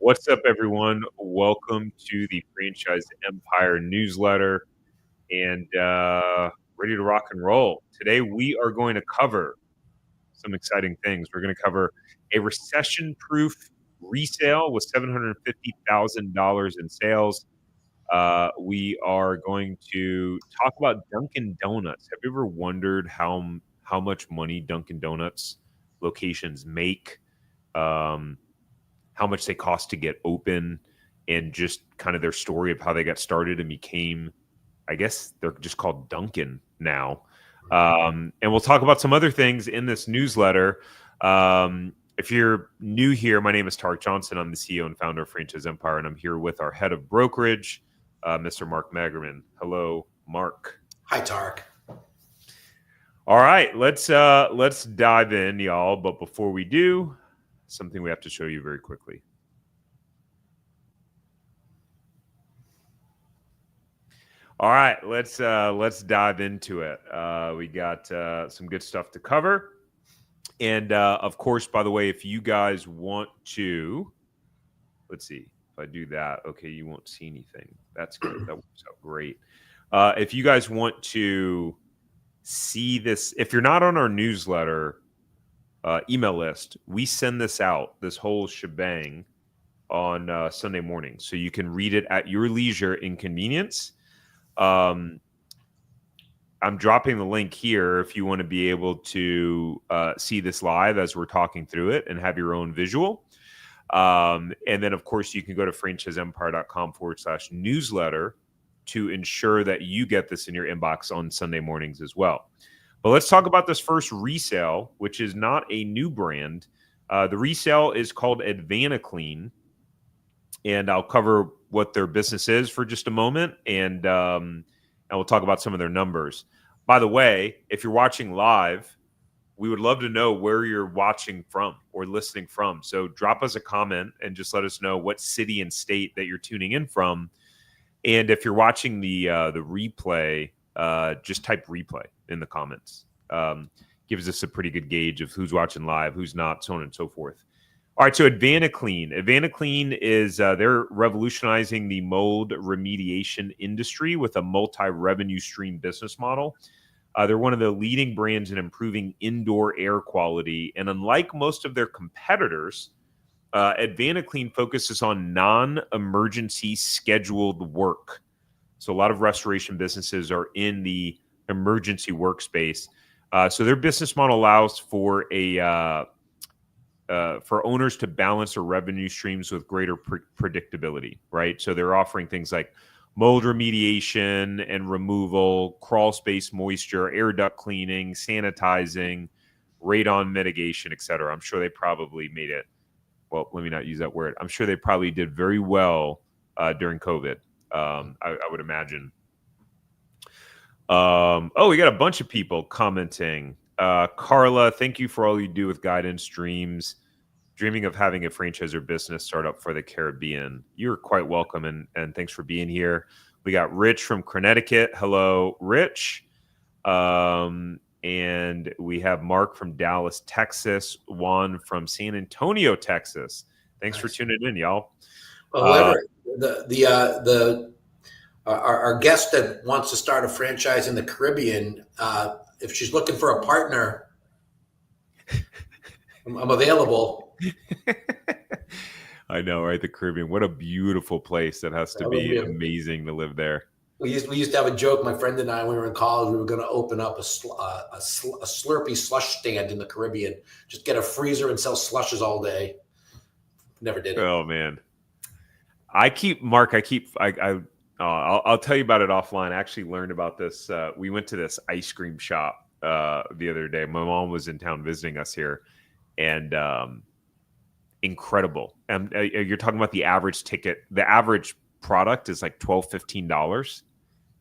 What's up, everyone? Welcome to the Franchise Empire newsletter and ready to rock and roll. Today, we are going to cover some exciting things. We're going to cover a recession proof resale with $750,000 in sales. We are going to talk about Dunkin' Donuts. Have you ever wondered how much money Dunkin' Donuts locations make? How much they cost to get open, and just kind of their story of how they got started and became, I guess they're just called Dunkin' now. And we'll talk about some other things in this newsletter. If you're new here, my name is Tark Johnson. I'm the CEO and founder of Franchise Empire, and I'm here with our head of brokerage, Mr. Mark Magerman. Hello, Mark. Hi, Tark. All right, let's dive in, y'all. But before we do, something we have to show you very quickly. All right, let's dive into it. We got some good stuff to cover, and of course, by the way, if you guys want to, let's see if I do that. Okay, you won't see anything. That's good. That works out great. If you guys want to see this, if you're not on our newsletter email list, we send this out, this whole shebang, on Sunday morning, so you can read it at your leisure and convenience. I'm dropping the link here if you want to be able to see this live as we're talking through it and have your own visual. And then, of course, you can go to franchiseempire.com/newsletter to ensure that you get this in your inbox on Sunday mornings as well. But let's talk about this first resale, which is not a new brand. The resale is called AdvantaClean, and I'll cover what their business is for just a moment, and we'll talk about some of their numbers. By the way, if you're watching live, we would love to know where you're watching from or listening from. So drop us a comment and just let us know what city and state that you're tuning in from. And if you're watching the replay, just type replay in the comments. Gives us a pretty good gauge of who's watching live, who's not, so on and so forth. All right, so AdvantaClean. AdvantaClean is they're revolutionizing the mold remediation industry with a multi-revenue stream business model. They're one of the leading brands in improving indoor air quality, and unlike most of their competitors, AdvantaClean focuses on non-emergency scheduled work. So a lot of restoration businesses are in the emergency workspace. So their business model allows for for owners to balance their revenue streams with greater predictability, right? So they're offering things like mold remediation and removal, crawl space moisture, air duct cleaning, sanitizing, radon mitigation, et cetera. I'm sure they probably made it, well, let me not use that word. I'm sure they probably did very well during COVID. I would imagine. Oh, we got a bunch of people commenting. Carla, thank you for all you do with guidance dreams. Dreaming of having a franchise or business startup for the Caribbean. You're quite welcome, and thanks for being here. We got Rich from Connecticut. Hello, Rich. And we have Mark from Dallas, Texas. Juan from San Antonio, Texas. Thanks for tuning in, y'all. Well, our guest that wants to start a franchise in the Caribbean, if she's looking for a partner, I'm available. I know, right? The Caribbean. What a beautiful place. That has to be amazing to live there. We used to have a joke. My friend and I, when we were in college, we were going to open up a Slurpee slush stand in the Caribbean. Just get a freezer and sell slushes all day. Never did it. Oh man, I'll tell you about it offline. I actually learned about this. We went to this ice cream shop the other day. My mom was in town visiting us here, and incredible. And you're talking about the average ticket. The average product is like $12, $15. It's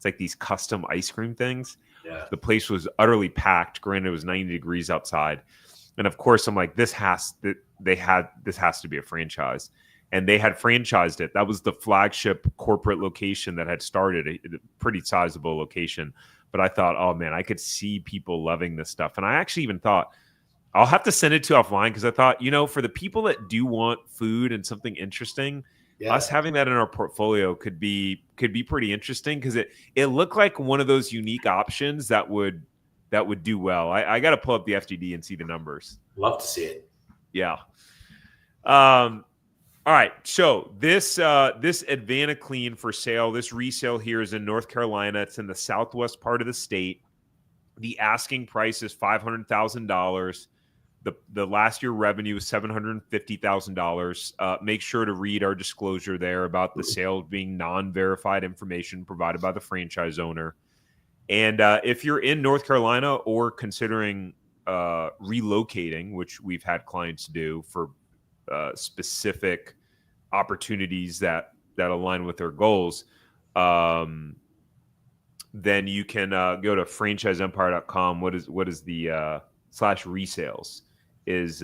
like these custom ice cream things. Yeah. The place was utterly packed. Granted, it was 90 degrees outside. And of course, I'm like, this has to be a franchise. And they had franchised it. That was the flagship corporate location that had started, a pretty sizable location. But I thought, oh man, I could see people loving this stuff. And I actually even thought, I'll have to send it to you offline because I thought, for the people that do want food and something interesting, us having that in our portfolio could be pretty interesting because it looked like one of those unique options that would do well. I got to pull up the FGD and see the numbers. Love to see it. Yeah. All right. So this Advana Clean for sale, this resale here is in North Carolina. It's in the southwest part of the state. The asking price is $500,000. The last year revenue is $750,000. Make sure to read our disclosure there about the sale being non-verified information provided by the franchise owner. And if you're in North Carolina or considering relocating, which we've had clients do for specific opportunities that align with their goals, then you can go to franchiseempire.com. What is the /resales is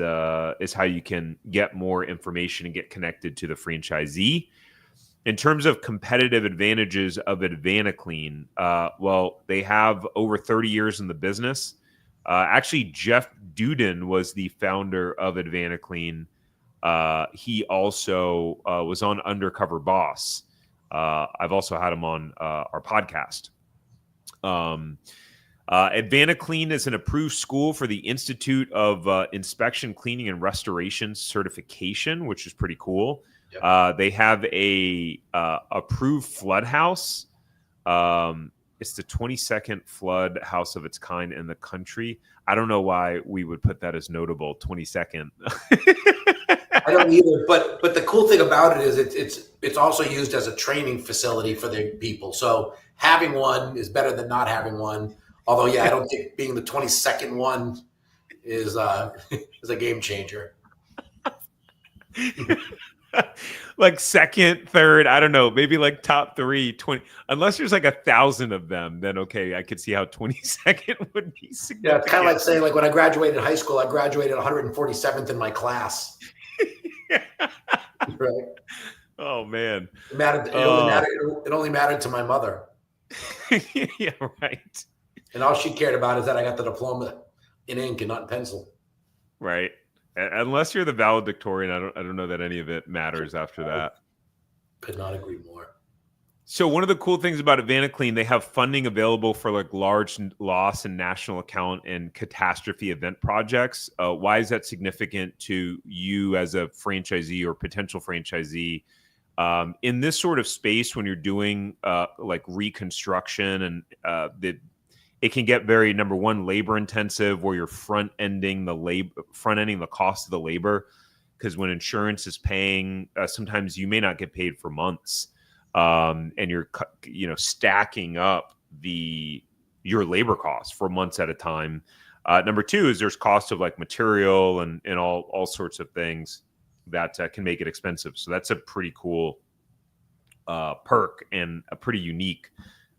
how you can get more information and get connected to the franchisee. In terms of competitive advantages of Advana Clean, well, they have over 30 years in the business. Actually, Jeff Duden was the founder of Advana Clean. He also was on Undercover Boss. I've also had him on our podcast. Advana Clean is an approved school for the Institute of Inspection, Cleaning, and Restoration certification, which is pretty cool. Yep. They have a approved flood house. It's the 22nd flood house of its kind in the country. I don't know why we would put that as notable, 22nd. I don't either, but the cool thing about it is it's also used as a training facility for the people. So having one is better than not having one. Although, yeah, I don't think being the 22nd one is a game changer. Like second, third, I don't know, maybe like top 3, 20. Unless there's like 1,000 of them, then okay, I could see how 22nd would be significant. Yeah, it's kind of like saying, like when I graduated high school, I graduated 147th in my class. Right? Oh man, it only mattered to my mother. Yeah, right. And all she cared about is that I got the diploma in ink and not in pencil. Right. Unless you're the valedictorian, I don't know that any of it matters after that. Could not agree more. So one of the cool things about Advana Clean, they have funding available for like large loss and national account and catastrophe event projects. Why is that significant to you as a franchisee or potential franchisee? In this sort of space, when you're doing like reconstruction and it can get very, number one, labor intensive, where you're front ending the cost of the labor, because when insurance is paying, sometimes you may not get paid for months, and you're stacking up your labor costs for months at a time. Number two is there's cost of like material and all sorts of things that can make it expensive. So that's a pretty cool perk and a pretty unique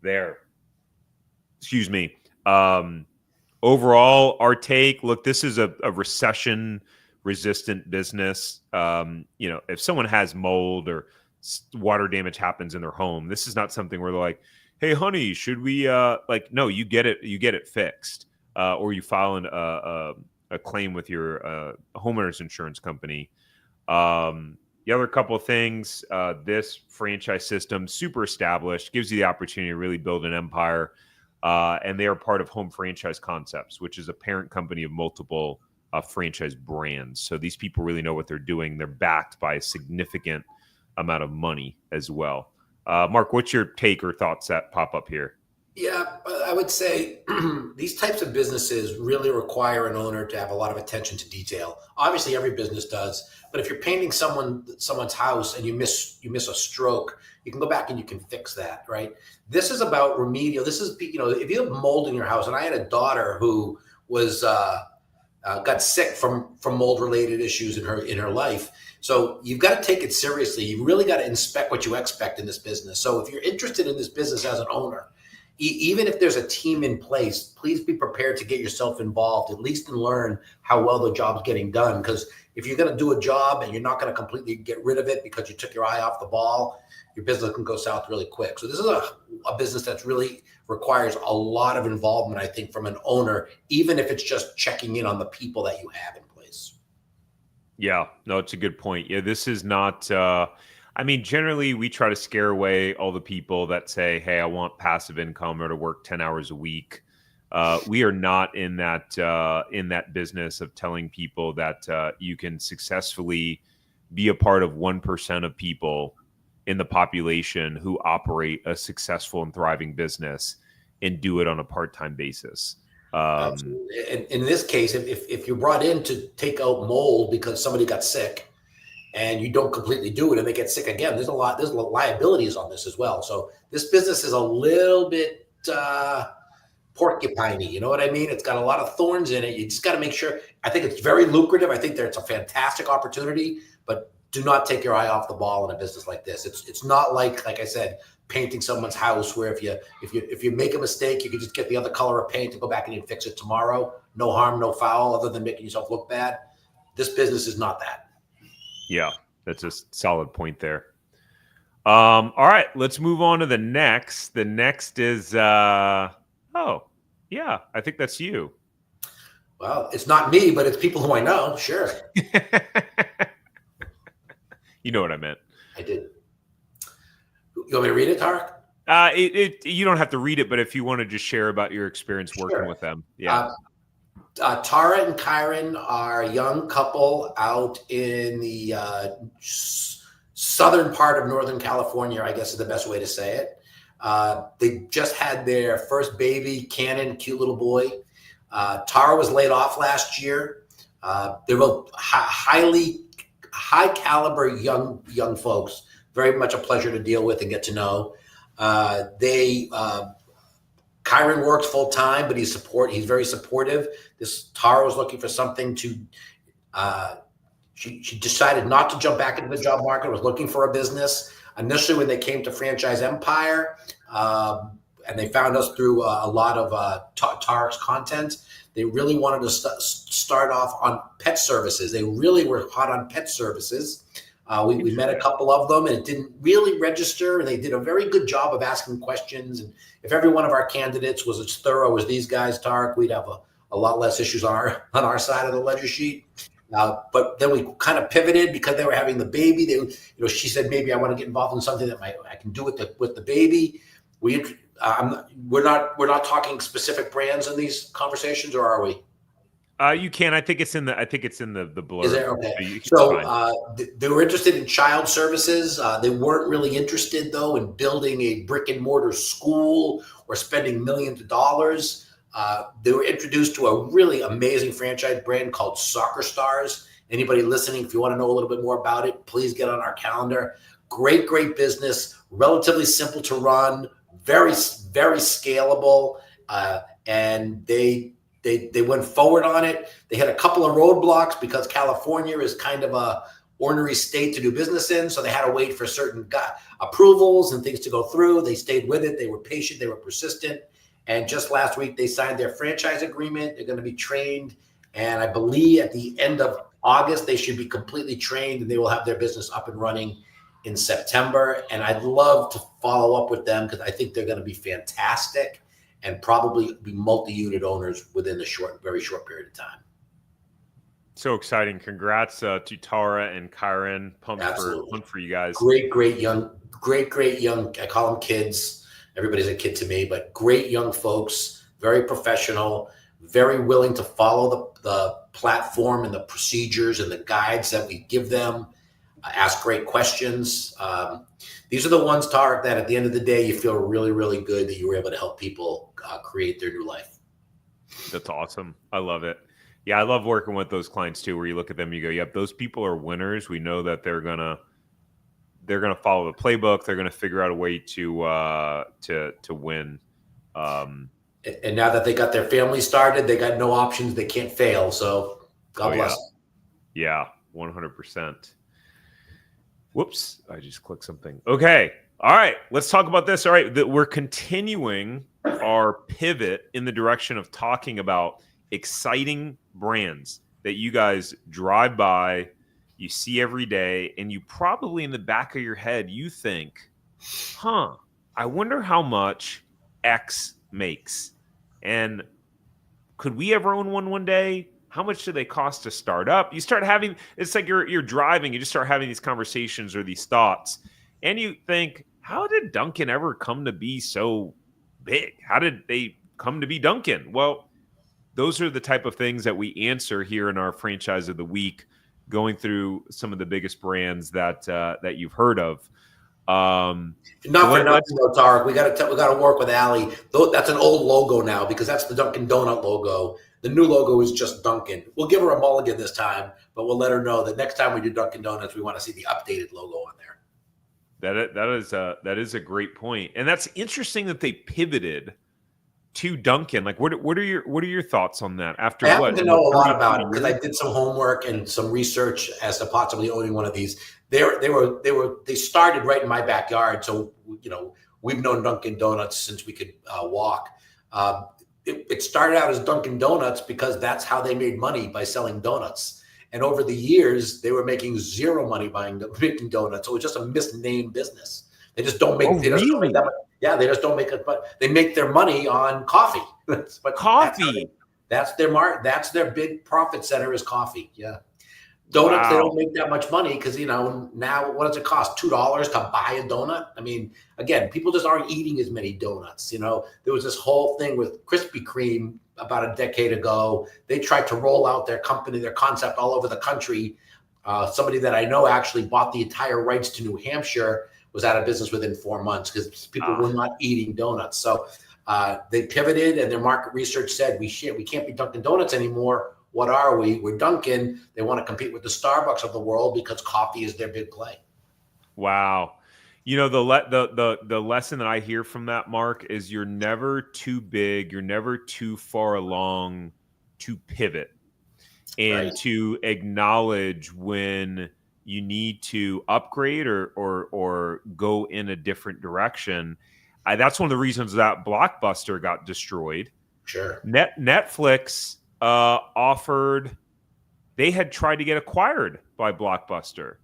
there. Excuse me. Overall, our take, look, this is a recession resistant business. If someone has mold or water damage happens in their home, this is not something where they're like, hey, honey, should we no, you get it fixed, or you file a claim with your homeowner's insurance company. The other couple of things, this franchise system, super established, gives you the opportunity to really build an empire. And they are part of Home Franchise Concepts, which is a parent company of multiple franchise brands. So these people really know what they're doing. They're backed by a significant amount of money as well. Mark, what's your take or thoughts that pop up here? Yeah, I would say these types of businesses really require an owner to have a lot of attention to detail. Obviously, every business does, but if you're painting someone's house and you miss a stroke, you can go back and you can fix that, right? This is about remedial. This is, if you have mold in your house, and I had a daughter who was got sick from mold-related issues in her life. So you've got to take it seriously. You really got to inspect what you expect in this business. So if you're interested in this business as an owner, even if there's a team in place, please be prepared to get yourself involved, at least and learn how well the job's getting done. Because if you're going to do a job and you're not going to completely get rid of it because you took your eye off the ball, your business can go south really quick. So this is a business that's really requires a lot of involvement, I think, from an owner, even if it's just checking in on the people that you have in place. Yeah, no, it's a good point. Yeah, this is not, I mean, generally we try to scare away all the people that say, hey, I want passive income or to work 10 hours a week. We are not in that business of telling people that you can successfully be a part of 1% of people in the population who operate a successful and thriving business and do it on a part-time basis. In this case, if you're brought in to take out mold because somebody got sick and you don't completely do it and they get sick again, there's liabilities on this as well. So this business is a little bit porcupiney, you know what I mean? It's got a lot of thorns in it. You just got to make sure. I think it's very lucrative. I think it's a fantastic opportunity, but do not take your eye off the ball in a business like this. It's not like I said, painting someone's house where if you make a mistake, you can just get the other color of paint and go back and you can fix it tomorrow. No harm, no foul, other than making yourself look bad. This business is not that. Yeah, that's a solid point there. All right, let's move on to the next. The next is oh, yeah, I think that's you. Well, it's not me, but it's people who I know. Sure. You know what I meant. I did. You want me to read it, Tarek? You don't have to read it, but if you want to just share about your experience working with them. Yeah. Tara and Kyron are a young couple out in the southern part of Northern California, I guess is the best way to say it. They just had their first baby, Cannon, cute little boy. Tara was laid off last year. They're both high caliber young folks. Very much a pleasure to deal with and get to know. Kyron works full time, but he's very supportive. Tara was looking for something to. She decided not to jump back into the job market. Was looking for a business. Initially, when they came to Franchise Empire, and they found us through a lot of Tarek's content, they really wanted to start off on pet services. They really were hot on pet services. We met a couple of them, and it didn't really register. And they did a very good job of asking questions. And if every one of our candidates was as thorough as these guys, Tarek, we'd have a lot less issues on our side of the ledger sheet. But then we kind of pivoted because they were having the baby. She said, maybe I want to get involved in something that I can do with the baby. We're not talking specific brands in these conversations, or are we? You can. I think it's in the blurb. Is it okay? So they were interested in child services. They weren't really interested, though, in building a brick and mortar school or spending millions of dollars. They were introduced to a really amazing franchise brand called Soccer Stars. Anybody listening, if you want to know a little bit more about it, please get on our calendar. Great business, relatively simple to run, very, very scalable, and they went forward on it. They had a couple of roadblocks because California is kind of a ornery state to do business in, so they had to wait for certain approvals and things to go through. They stayed with it. They were patient. They were persistent. And just last week, they signed their franchise agreement. They're going to be trained. And I believe at the end of August, they should be completely trained, and they will have their business up and running in September. And I'd love to follow up with them because I think they're going to be fantastic and probably be multi-unit owners within a very short period of time. So exciting. Congrats to Tara and Kyron. Pumped for you guys. Great young, I call them kids. Everybody's a kid to me, but great young folks, very professional, very willing to follow the platform and the procedures and the guides that we give them, ask great questions. These are the ones, Tarek, that at the end of the day, you feel really, really good that you were able to help people create their new life. That's awesome. I love it. Yeah, I love working with those clients too, where you look at them, you go, yep, those people are winners. We know that they're gonna follow the playbook. They're gonna figure out a way to win. And now that they got their family started, they got no options. They can't fail. So God bless. Yeah, 100%. Whoops, I just clicked something. Okay. All right, let's talk about this. All right, we're continuing our pivot in the direction of talking about exciting brands, that you guys drive by, you see every day, and you probably in the back of your head, you think, I wonder how much X makes. And could we ever own one day? How much do they cost to start up? You start having, it's like you're driving, you just start having these conversations or these thoughts. And you think, how did Dunkin' ever come to be so big? How did they come to be Dunkin'? Well, those are the type of things that we answer here in our franchise of the week, going through some of the biggest brands that you've heard of. Not for nothing, though, Tarek. We got to work with Allie. That's an old logo now because that's the Dunkin' Donut logo. The new logo is just Dunkin'. We'll give her a mulligan this time, but we'll let her know that next time we do Dunkin' Donuts, we want to see the updated logo on there. That is a great point, and that's interesting that they pivoted to Dunkin'. Like, what are your thoughts on that? After I happen to know a lot about it because I did some homework and some research as to possibly owning one of these. They started right in my backyard, so we've known Dunkin' Donuts since we could walk. It started out as Dunkin' Donuts because that's how they made money, by selling donuts. And over the years, they were making zero money making donuts. So it was just a misnamed business. They just don't make. Oh, they just don't make that much. Yeah, they just don't make it. But they make their money on coffee. Coffee. That's their mark. That's their big profit center is coffee. Yeah. Donuts, They don't make that much money because, now what does it cost? $2 to buy a donut? I mean, again, people just aren't eating as many donuts. There was this whole thing with Krispy Kreme about a decade ago. They tried to roll out their company, their concept all over the country. Somebody that I know actually bought the entire rights to New Hampshire, was out of business within 4 months because people were not eating donuts. So they pivoted, and their market research said, we can't be Dunkin' Donuts anymore. What are we? We're Dunkin'. They want to compete with the Starbucks of the world because coffee is their big play. Wow. The lesson that I hear from that, Mark, is you're never too big, you're never too far along to pivot and to acknowledge when you need to upgrade or go in a different direction. That's one of the reasons that Blockbuster got destroyed. Sure. Netflix offered, they had tried to get acquired by Blockbuster,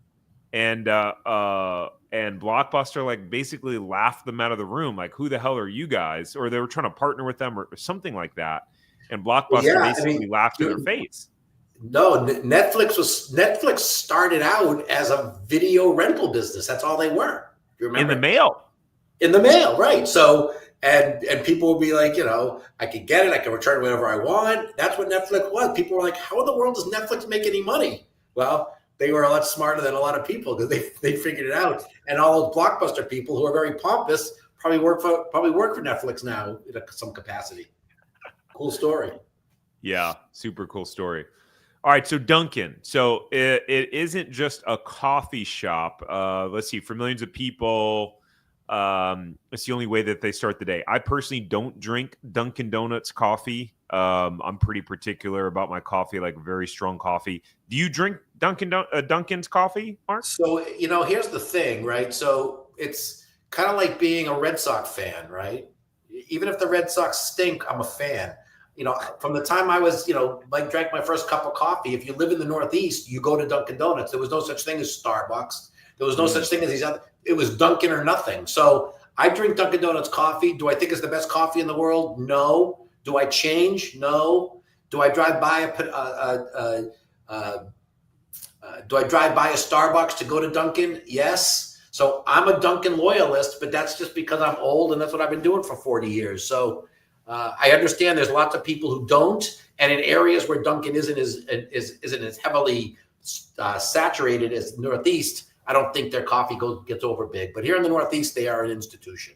and Blockbuster basically laughed them out of the room, like, who the hell are you guys? Or they were trying to partner with them or something like that, and Blockbuster laughed in their face. No, Netflix started out as a video rental business. That's all they were. You remember? In the mail, right? So and people will be like, I can get it, I can return it whenever I want. That's what Netflix was. People were like, how in the world does Netflix make any money? Well, they were a lot smarter than a lot of people because they figured it out. And all those Blockbuster people who are very pompous probably work for Netflix now in some capacity. Cool story. Yeah, super cool story. All right, so Dunkin'. So it isn't just a coffee shop. Let's see, for millions of people, it's the only way that they start the day. I personally don't drink Dunkin' Donuts coffee. I'm pretty particular about my coffee, like very strong coffee. Do you drink Dunkin's coffee, Mark? So, here's the thing, right? So it's kind of like being a Red Sox fan, right? Even if the Red Sox stink, I'm a fan. From the time I was, drank my first cup of coffee, if you live in the Northeast, you go to Dunkin' Donuts. There was no such thing as Starbucks. There was no such thing as these other. It was Dunkin' or nothing. So I drink Dunkin' Donuts coffee. Do I think it's the best coffee in the world? No. Do I change? No. Do I drive by a Starbucks to go to Dunkin'? Yes. So I'm a Dunkin' loyalist, but that's just because I'm old and that's what I've been doing for 40 years. So I understand there's lots of people who don't, and in areas where Dunkin' isn't as heavily saturated as the Northeast, I don't think their coffee gets over big. But here in the Northeast, they are an institution.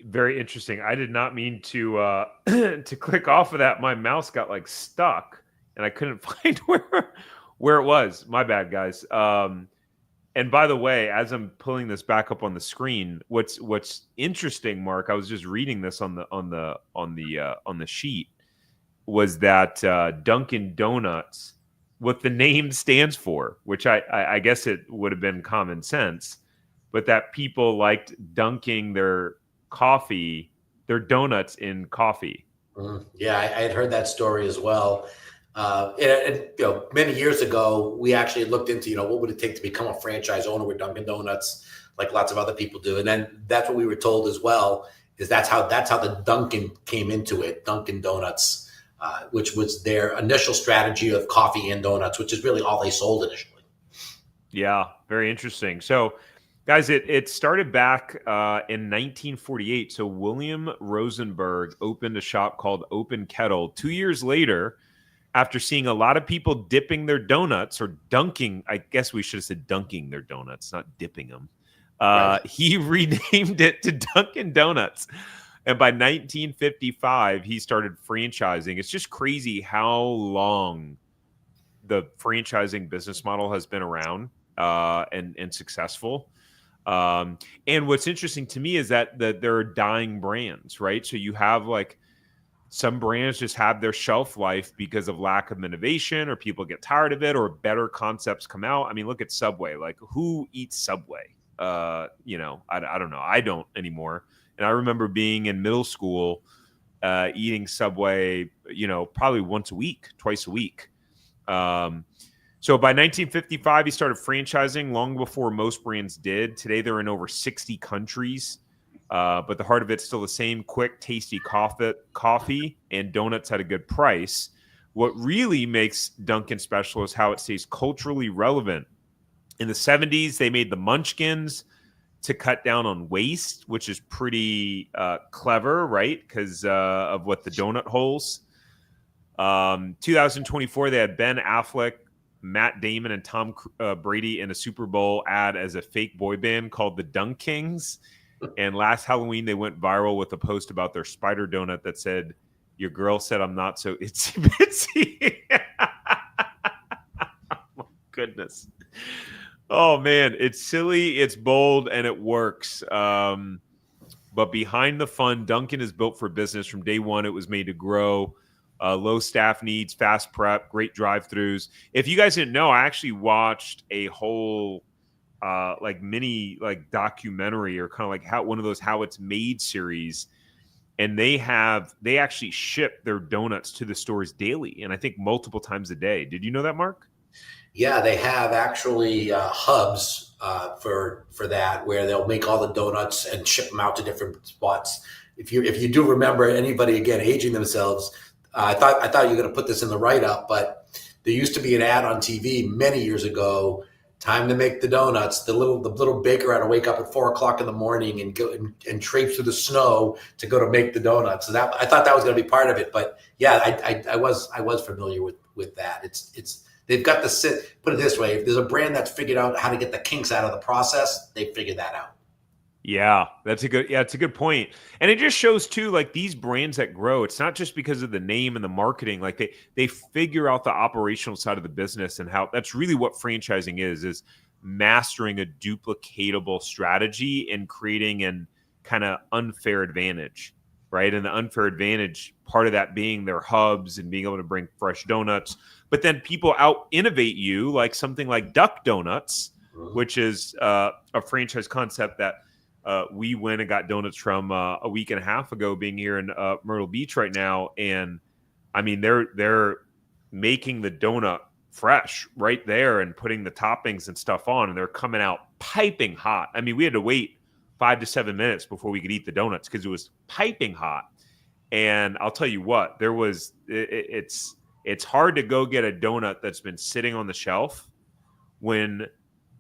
Very interesting. I did not mean to to click off of that. My mouse got stuck, and I couldn't find where it was. My bad, guys. And by the way, as I'm pulling this back up on the screen, what's interesting, Mark, I was just reading this on the sheet, was that Dunkin' Donuts, what the name stands for, which I guess it would have been common sense, but that people liked dunking their donuts in coffee. Yeah, I had heard that story as well. Many years ago, we actually looked into, what would it take to become a franchise owner with Dunkin' Donuts, like lots of other people do. And then that's what we were told as well, is that's how the Dunkin' came into it, Dunkin' Donuts, which was their initial strategy of coffee and donuts, which is really all they sold initially. Yeah, very interesting. So, guys, it started back in 1948. So William Rosenberg opened a shop called Open Kettle. 2 years later, after seeing a lot of people dipping their donuts or dunking, I guess we should have said dunking their donuts, not dipping them. Right. He renamed it to Dunkin' Donuts. And by 1955, he started franchising. It's just crazy how long the franchising business model has been around and successful. And what's interesting to me is that there are dying brands, right? So you have like some brands just have their shelf life because of lack of innovation, or people get tired of it, or better concepts come out. I mean, look at Subway. Like, who eats Subway? I don't know. I don't anymore. And I remember being in middle school, eating Subway, probably once a week, twice a week. So by 1955, he started franchising long before most brands did. Today, they're in over 60 countries. But the heart of it's still the same: quick, tasty coffee and donuts at a good price. What really makes Dunkin' special is how it stays culturally relevant. In the 70s, they made the Munchkins to cut down on waste, which is pretty clever, right? Because of what the donut holes. 2024, they had Ben Affleck, Matt Damon, and Tom Brady in a Super Bowl ad as a fake boy band called the Dunkings. And last Halloween, they went viral with a post about their spider donut that said, "Your girl said I'm not so itsy bitsy." Oh, my goodness. Oh, man. It's silly, it's bold, and it works. But behind the fun, Dunkin' is built for business. From day one, it was made to grow. Low staff needs, fast prep, great drive-thrus. If you guys didn't know, I actually watched a whole mini documentary, or kind of like one of those how it's made series, and they actually ship their donuts to the stores daily, and I think multiple times a day. Did you know that, Mark? Yeah, they have actually hubs for that, where they'll make all the donuts and ship them out to different spots. If you do remember, anybody again aging themselves, I thought you were going to put this in the write up, but there used to be an ad on TV many years ago. Time to make the donuts. The little baker had to wake up at 4 o'clock in the morning and go and traipse through the snow to go to make the donuts. So that, I thought that was going to be part of it. But yeah, I was familiar with that. It's they've got the sit. Put it this way: if there's a brand that's figured out how to get the kinks out of the process, they figured that out. Yeah, it's a good point. And it just shows too, like, these brands that grow, it's not just because of the name and the marketing. Like, they figure out the operational side of the business, and how that's really what franchising is mastering a duplicatable strategy and creating an kind of unfair advantage, right? And the unfair advantage, part of that being their hubs and being able to bring fresh donuts. But then people out innovate you, like something like Duck Donuts, which is a franchise concept that we went and got donuts from a week and a half ago, being here in Myrtle Beach right now. And I mean, they're making the donut fresh right there and putting the toppings and stuff on, and they're coming out piping hot. I mean, we had to wait 5 to 7 minutes before we could eat the donuts because it was piping hot. And I'll tell you what, it's hard to go get a donut that's been sitting on the shelf when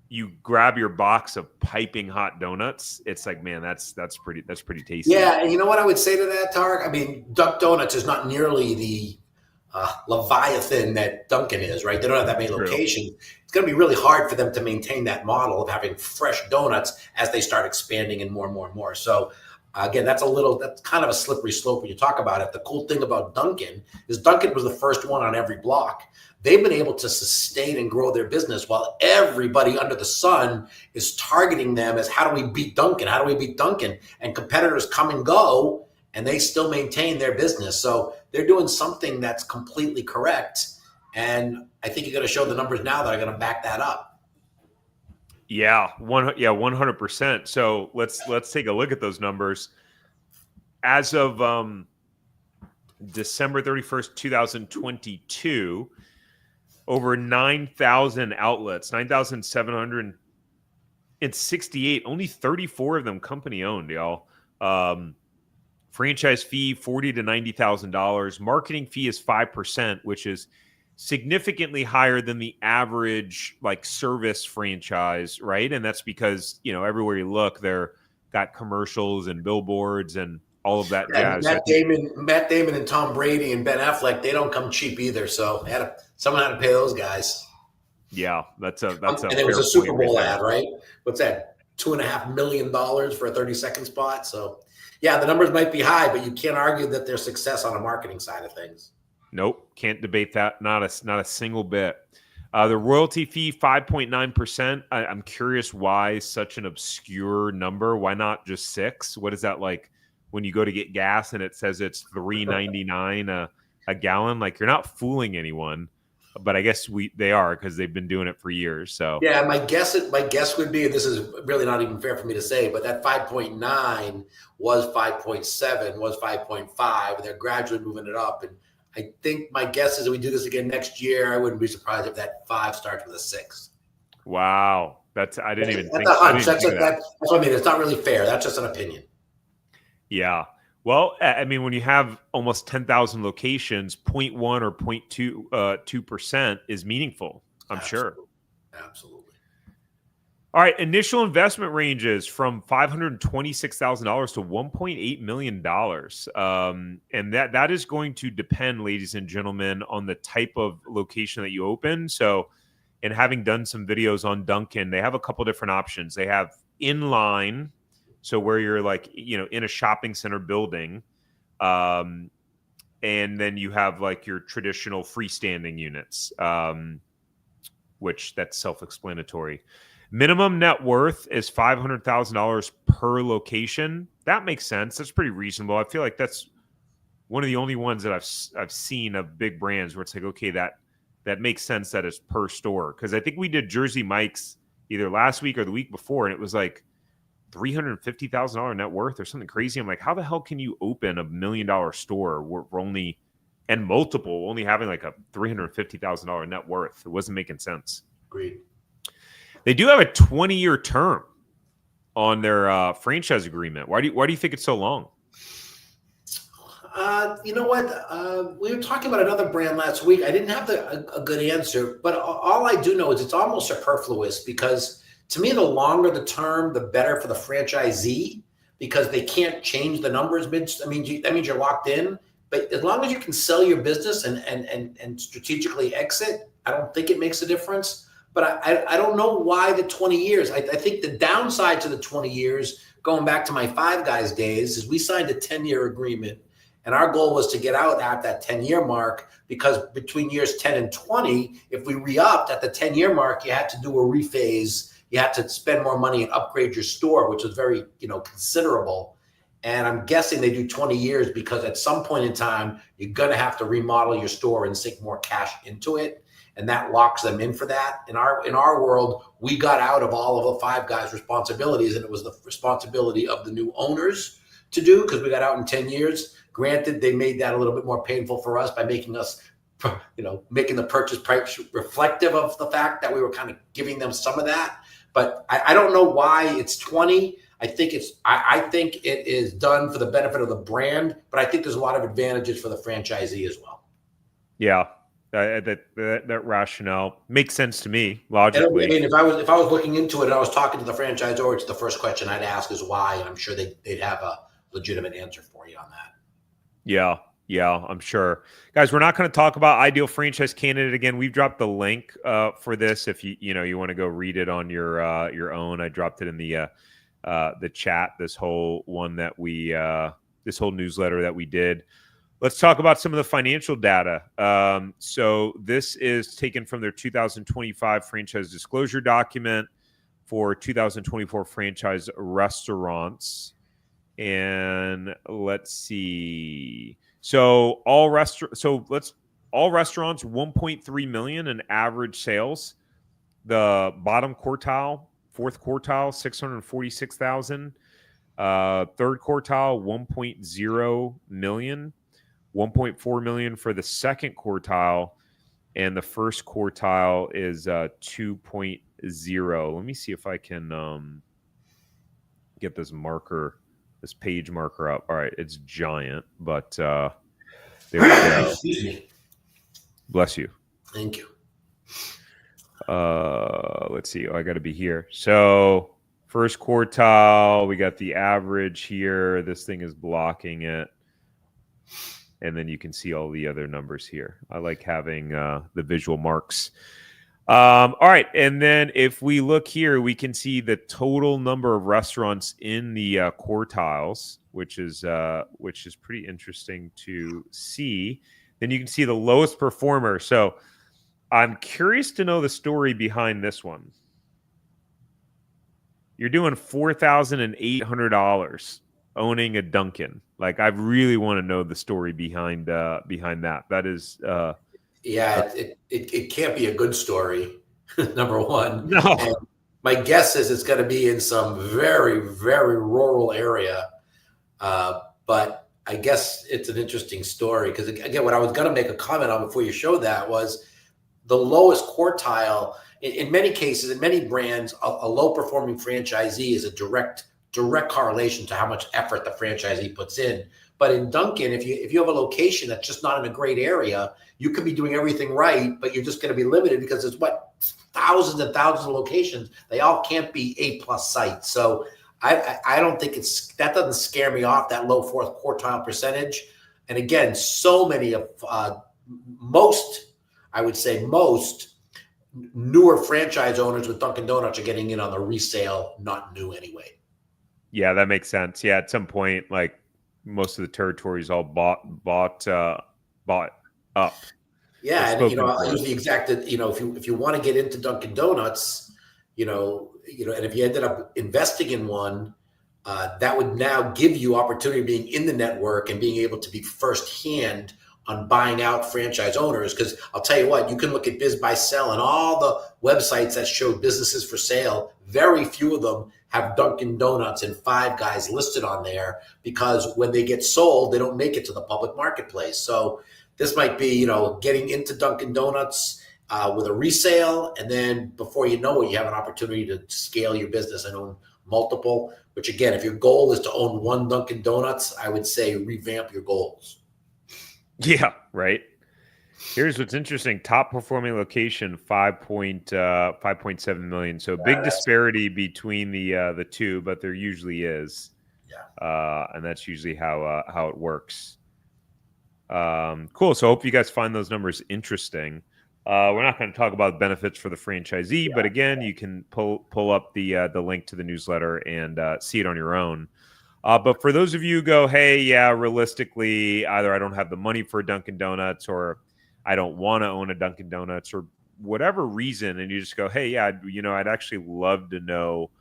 you grab your box of piping hot donuts. It's like, man, that's pretty tasty. Yeah, and you know what I would say to that, Tarek? I mean, Duck Donuts is not nearly the Leviathan that Dunkin' is, right? They don't have that many True. locations. It's going to be really hard for them to maintain that model of having fresh donuts as they start expanding and more and more and more. So again, that's kind of a slippery slope when you talk about it. The cool thing about Dunkin' is Dunkin' was the first one on every block. They've been able to sustain and grow their business while everybody under the sun is targeting them as, how do we beat Dunkin'? How do we beat Dunkin'? And competitors come and go, and they still maintain their business. So they're doing something that's completely correct. And I think you're going to show the numbers now that are going to back that up. Yeah, 100%. So let's take a look at those numbers. As of December 31st, 2022, over 9,000 outlets, 9,768, only 34 of them company owned, y'all. Franchise fee, $40,000 to $90,000. Marketing fee is 5%, which is significantly higher than the average like service franchise, right? And that's because, everywhere you look, they're got commercials and billboards and all of that Yeah, jazz. Matt Damon and Tom Brady and Ben Affleck, they don't come cheap either. So someone had to pay those guys. Yeah, that's a and it was fair a Super point right Bowl there. ad, right? What's that? $2.5 million for a 30-second spot. So yeah, the numbers might be high, but you can't argue that there's success on the marketing side of things. Nope, can't debate that. Not a single bit. The royalty fee, 5.9%. I'm curious why such an obscure number. Why not just 6? What is that like when you go to get gas and it says it's $3.99 a gallon? Like, you're not fooling anyone, but I guess they are, because they've been doing it for years. So yeah, my guess would be, and this is really not even fair for me to say, but that 5.9 was 5.7, was 5.5. They're gradually moving it up, and I think my guess is if we do this again next year, I wouldn't be surprised if that 5 starts with a 6. Wow, I didn't even think. That's a hunch. That's what I mean. It's not really fair. That's just an opinion. Yeah. Well, I mean, when you have almost 10,000 locations, 0.1 or 0.2% is meaningful, I'm sure. Absolutely. All right. Initial investment ranges from $526,000 to $1.8 million. And that is going to depend, ladies and gentlemen, on the type of location that you open. So, and having done some videos on Dunkin, they have a couple different options. They have inline, so where you're like, in a shopping center building. And then you have like your traditional freestanding units, which that's self-explanatory. Minimum net worth is $500,000 per location. That makes sense. That's pretty reasonable. I feel like that's one of the only ones that I've seen of big brands where it's like, okay, that makes sense that it's per store. Because I think we did Jersey Mike's either last week or the week before, and it was like $350,000 net worth or something crazy. I'm like, how the hell can you open $1 million store where we're only having like a $350,000 net worth? It wasn't making sense. Agreed. They do have a 20-year term on their franchise agreement. Why do you think it's so long? You know what? We were talking about another brand last week. I didn't have a good answer, but all I do know is it's almost superfluous, because to me, the longer the term, the better for the franchisee, because they can't change the numbers. That means you're locked in. But as long as you can sell your business and strategically exit, I don't think it makes a difference. But I don't know why the 20 years. I think the downside to the 20 years, going back to my Five Guys days, is we signed a 10-year agreement. And our goal was to get out at that 10-year mark, because between years 10 and 20, if we re-upped at the 10-year mark, you had to do a rephase. You had to spend more money and upgrade your store, which was very, considerable. And I'm guessing they do 20 years because at some point in time, you're going to have to remodel your store and sink more cash into it. And that locks them in for that. In our world, we got out of all of the Five Guys responsibilities, and it was the responsibility of the new owners to do, because we got out in 10 years. Granted, they made that a little bit more painful for us by making us, making the purchase price reflective of the fact that we were kind of giving them some of that. But I don't know why it's 20. I think it is done for the benefit of the brand, but I think there's a lot of advantages for the franchisee as well. Yeah, that rationale makes sense to me logically. And I mean, if I was looking into it and I was talking to the franchisor, it's the first question I'd ask is why, and I'm sure they'd have a legitimate answer for you on that. Yeah, I'm sure. Guys, we're not going to talk about ideal franchise candidate again. We've dropped the link for this if you want to go read it on your own. I dropped it in the chat. This whole newsletter that we did. Let's talk about some of the financial data. So this is taken from their 2025 franchise disclosure document for 2024 franchise restaurants. And let's see. So all restaurants, 1.3 million in average sales. The bottom quartile, fourth quartile, 646,000. Third quartile, 1.0 million. 1.4 million for the second quartile, and the first quartile is 2.0. Let me see if I can get this page marker up. All right, it's giant, but there we go. Excuse me. Bless you. Thank you. Let's see. Oh, I got to be here. So first quartile, we got the average here. This thing is blocking it. And then you can see all the other numbers here. I like having the visual marks. All right. And then if we look here, we can see the total number of restaurants in the quartiles, which is pretty interesting to see. Then you can see the lowest performer. So I'm curious to know the story behind this one. You're doing $4,800 owning a Dunkin. Like, I really want to know the story behind that. That is, it can't be a good story. Number one, no. And my guess is it's going to be in some very, very rural area. But I guess it's an interesting story because, again, what I was going to make a comment on before you showed that was the lowest quartile. In many cases, in many brands, a low-performing franchisee is a direct correlation to how much effort the franchisee puts in. But in Dunkin, if you have a location that's just not in a great area, you could be doing everything right, but you're just going to be limited because there's thousands and thousands of locations. They all can't be A+ sites. So I don't think that doesn't scare me off, that low fourth quartile percentage. And again, so many of most newer franchise owners with Dunkin' Donuts are getting in on the resale, not new anyway. Yeah, that makes sense. Yeah, at some point, like, most of the territories all bought up. Yeah, and I use the exact, if you want to get into Dunkin' Donuts, and if you ended up investing in one, that would now give you opportunity of being in the network and being able to be firsthand on buying out franchise owners. Because I'll tell you what, you can look at Biz Buy Sell and all the websites that show businesses for sale. Very few of them have Dunkin' Donuts and Five Guys listed on there, because when they get sold, they don't make it to the public marketplace. So this might be, getting into Dunkin' Donuts with a resale, and then before you know it, you have an opportunity to scale your business and own multiple. Which, again, if your goal is to own one Dunkin' Donuts, I would say revamp your goals. Yeah, right. Here's what's interesting. Top performing location, 5.7 million. So big disparity between the two, but there usually is. Yeah. And that's usually how it works. Cool. So I hope you guys find those numbers interesting. We're not going to talk about benefits for the franchisee, but again, you can pull up the link to the newsletter and see it on your own. But for those of you who go, hey, yeah, realistically, either I don't have the money for a Dunkin' Donuts, or I don't want to own a Dunkin' Donuts, or whatever reason, and you just go, hey, yeah, I'd actually love to know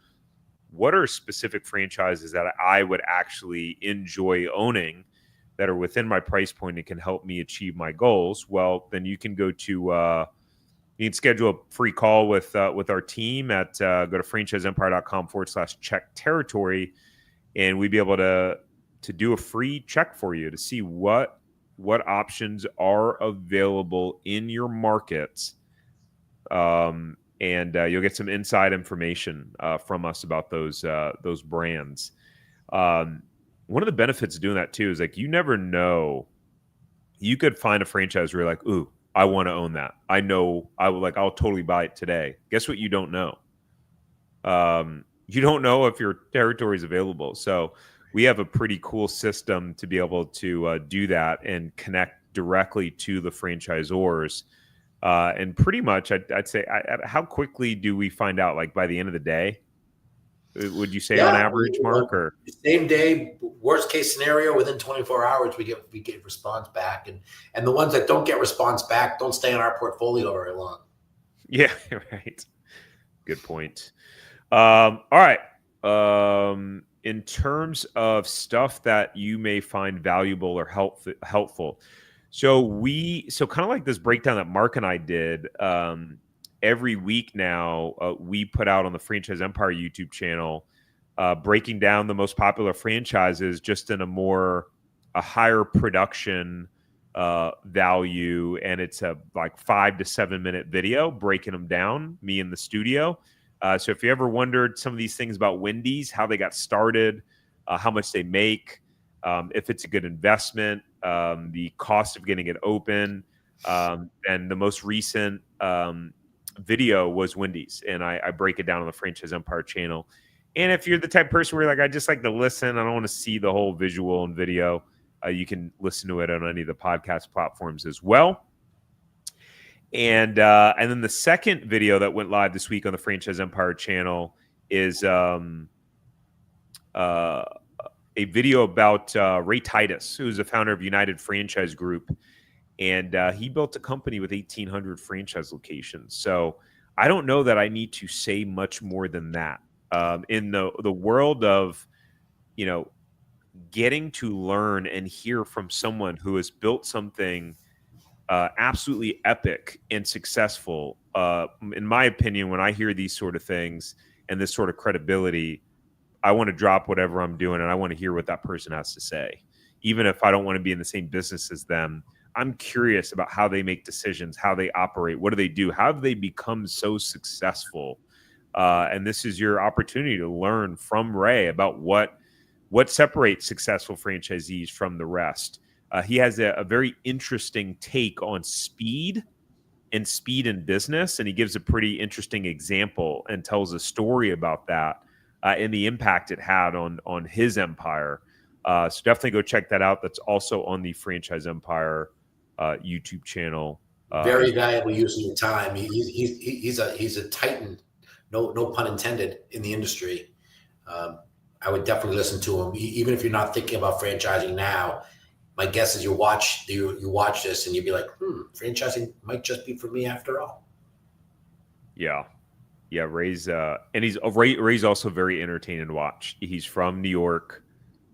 what are specific franchises that I would actually enjoy owning that are within my price point and can help me achieve my goals. Well, then you can go to you can schedule a free call with our team at go to franchiseempire.com/check territory. And we'd be able to do a free check for you to see what options are available in your markets, and you'll get some inside information from us about those brands. One of the benefits of doing that too is, like, you never know. You could find a franchise where you're like, ooh, I want to own that. I know I'll totally buy it today. Guess what? You don't know. You don't know if your territory is available. So we have a pretty cool system to be able to do that and connect directly to the franchisors. And pretty much, I'd say, how quickly do we find out? Like, by the end of the day, would you say on average, Mark? Or same day, worst case scenario, within 24 hours, we get response back, and the ones that don't get response back don't stay in our portfolio very long. Yeah, right. Good point. All right. In terms of stuff that you may find valuable or helpful. So kind of like this breakdown that Mark and I did, every week now, we put out on the Franchise Empire YouTube channel, breaking down the most popular franchises just in a higher production value, and it's a like 5 to 7 minute video breaking them down, me in the studio. So if you ever wondered some of these things about Wendy's, how they got started, how much they make, if it's a good investment, the cost of getting it open, and the most recent video was Wendy's, and I break it down on the Franchise Empire channel. And if you're the type of person where like, I just like to listen, I don't want to see the whole visual and video, you can listen to it on any of the podcast platforms as well. And then the second video that went live this week on the Franchise Empire channel is a video about Ray Titus, who's the founder of United Franchise Group. And he built a company with 1,800 franchise locations. So I don't know that I need to say much more than that. In the world of, getting to learn and hear from someone who has built something absolutely epic and successful, in my opinion, when I hear these sort of things and this sort of credibility, I want to drop whatever I'm doing and I want to hear what that person has to say. Even if I don't want to be in the same business as them, I'm curious about how they make decisions, how they operate, what do they do, how have they become so successful? And this is your opportunity to learn from Ray about what separates successful franchisees from the rest. He has a very interesting take on speed in business, and he gives a pretty interesting example and tells a story about that and the impact it had on his empire. So definitely go check that out. That's also on the Franchise Empire YouTube channel. Very valuable use of your time. He's a titan, no pun intended, in the industry. I would definitely listen to him, even if you're not thinking about franchising now. My guess is you watch this and you'd be like, franchising might just be for me after all. Yeah. Ray's Ray's also very entertaining to watch. He's from New York.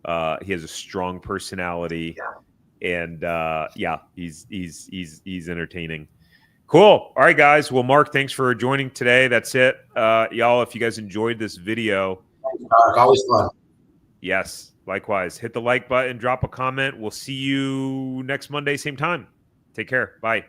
He has a strong personality, and he's entertaining. Cool. All right, guys. Well, Mark, thanks for joining today. That's it, y'all. If you guys enjoyed this video, thanks, Mark. Always fun. Yes, likewise. Hit the like button, drop a comment. We'll see you next Monday, same time. Take care. Bye.